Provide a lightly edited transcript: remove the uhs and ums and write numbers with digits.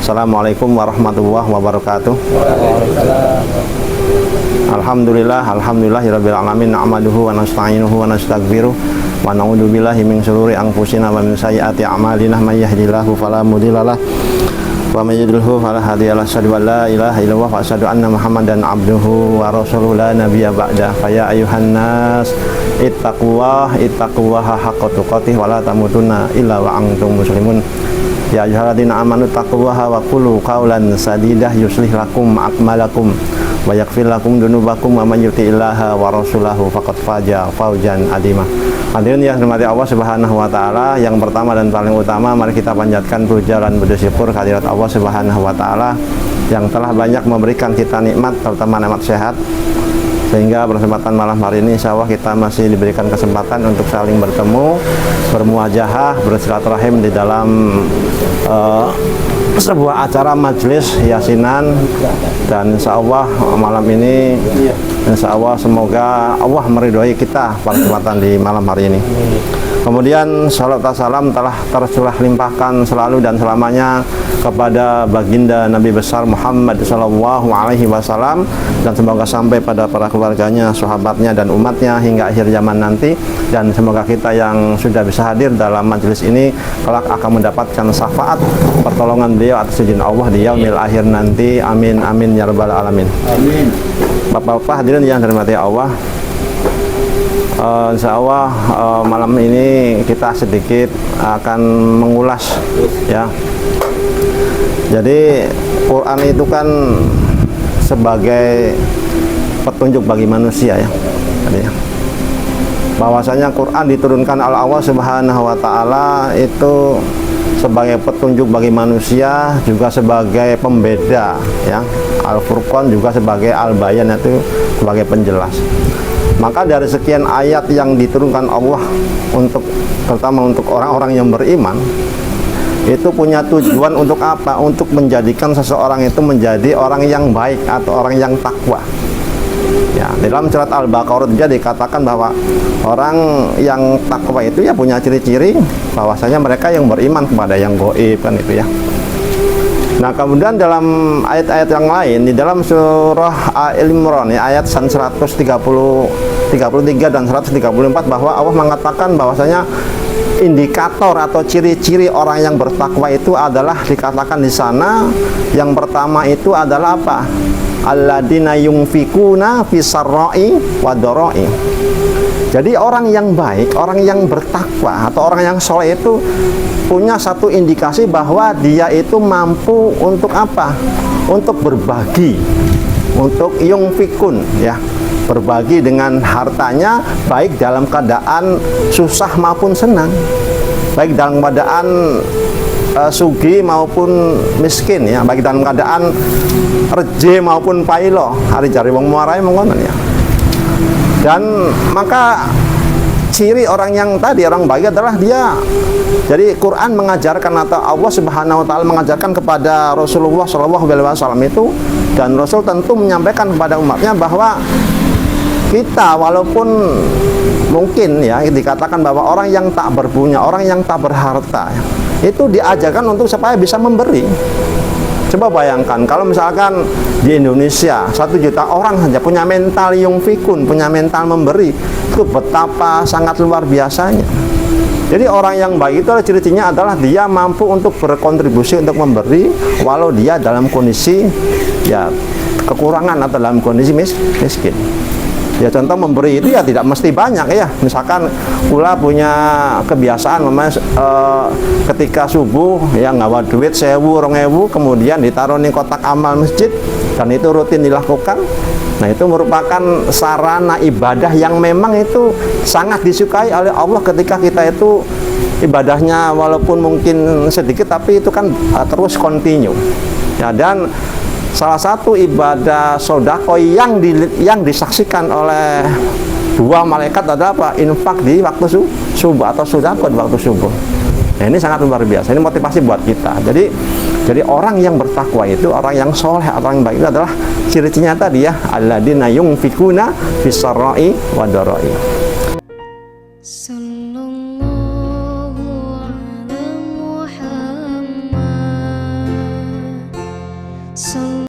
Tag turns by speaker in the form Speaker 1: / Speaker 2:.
Speaker 1: Assalamualaikum warahmatullahi wabarakatuh. Alhamdulillahirabbil alamin, na'maduhu wa nasta'inuhu wa nastaghfiruh wa na'udzu billahi min shururi anfusina wa min sayyiati a'malina, may yahdihillahu fala mudhillalah wa may yudlilhu fala hadiyalah. Asyhadu an la ilaha illallah wa asyhadu anna Muhammadan abduhu wa rasuluhu la nabiyya ba'da. Fa ya ayyuhan nas ittaqullaha haqqa tuqatih wa la tamutunna illa wa antum muslimun. Ya ayyuhalladzina amanu taqullaha wa qulu qawlan sadidah yuslih lakum a'malakum wa yaghfir lakum dzunubakum wa may yuti'illaha wa rasulahu faqad faza fawzan adzima. Hadirin yang dirahmati Allah Subhanahu wa taala, yang pertama dan paling utama mari kita panjatkan puja dan bersyukur kehadirat Allah Subhanahu wa taala yang telah banyak memberikan kita nikmat, terutama nikmat sehat, sehingga kesempatan malam hari ini insya Allah kita masih diberikan kesempatan untuk saling bertemu, bermuajahah, bersilaturahim di dalam sebuah acara majelis yasinan. Dan insya Allah malam ini insya Allah semoga Allah meridhoi kita pada kesempatan di malam hari ini. Kemudian salat dan salam telah tercurah limpahkan selalu dan selamanya kepada baginda Nabi besar Muhammad sallallahu alaihi wasallam, dan semoga sampai pada para keluarganya, sahabatnya dan umatnya hingga akhir zaman nanti. Dan semoga kita yang sudah bisa hadir dalam majelis ini kelak akan mendapatkan syafaat pertolongan beliau atas izin Allah di yaumil akhir nanti. Amin amin ya rabbal alamin. Amin. Bapak-bapak hadirin yang dirahmati Allah, insya Allah malam ini kita sedikit akan mengulas ya. Jadi Quran itu kan sebagai petunjuk bagi manusia ya. Jadi, bahwasanya Quran diturunkan oleh Allah Subhanahu wa taala itu sebagai petunjuk bagi manusia, juga sebagai pembeda ya. Al-Furqan juga sebagai Al-Bayan, itu sebagai penjelas. Maka dari sekian ayat yang diturunkan Allah untuk, terutama untuk orang-orang yang beriman, itu punya tujuan untuk apa? Untuk menjadikan seseorang itu menjadi orang yang baik atau orang yang takwa. Ya, dalam surat Al-Baqarah juga dikatakan bahwa orang yang takwa itu ya punya ciri-ciri bahwasanya mereka yang beriman kepada yang gaib, kan itu ya. Nah, kemudian dalam ayat-ayat yang lain di dalam surah Al-Imran ya, ayat 133 dan 134, bahwa Allah mengatakan bahwasanya indikator atau ciri-ciri orang yang bertakwa itu adalah dikatakan di sana, yang pertama itu adalah apa? Alladzina yunfikuna fisarra'i wadara'i. Jadi orang yang baik, orang yang bertakwa atau orang yang soleh itu punya satu indikasi bahwa dia itu mampu untuk apa? Untuk berbagi, untuk yungfikun ya, berbagi dengan hartanya, baik dalam keadaan susah maupun senang, baik dalam keadaan sugi maupun miskin ya, baik dalam keadaan reje maupun pailo, hari jari wong muarai mengonon ya. Dan maka ciri orang yang tadi, orang baik adalah dia. Jadi Quran mengajarkan atau Allah Subhanahu wa taala mengajarkan kepada Rasulullah sallallahu alaihi wasallam itu, dan Rasul tentu menyampaikan kepada umatnya bahwa kita walaupun mungkin ya dikatakan bahwa orang yang tak berpunya, orang yang tak berharta itu diajarkan untuk supaya bisa memberi. Coba bayangkan kalau misalkan di Indonesia 1 juta orang saja punya mental yungfikun, punya mental memberi, itu betapa sangat luar biasanya. Jadi orang yang baik itu ciri-cirinya adalah dia mampu untuk berkontribusi untuk memberi walau dia dalam kondisi ya kekurangan atau dalam kondisi miskin. Ya contoh memberi itu ya tidak mesti banyak ya. Misalkan pula punya kebiasaan ketika subuh ya ngawa duit 1.000 2.000 kemudian ditaruh di kotak amal masjid, dan itu rutin dilakukan. Nah, itu merupakan sarana ibadah yang memang itu sangat disukai oleh Allah ketika kita itu ibadahnya walaupun mungkin sedikit tapi itu kan terus continue. Ya, dan salah satu ibadah sodako yang disaksikan oleh 2 malaikat adalah apa? Infak di waktu subuh atau sodako di waktu subuh. Nah, ini sangat luar biasa. Ini motivasi buat kita. Jadi orang yang bertakwa itu, orang yang soleh, orang yang baik itu adalah ciri-cirinya tadi ya, alladzina yunfikuna fisarra'i wadara'i.
Speaker 2: Sallallahu ala Muhammad. Sallallahu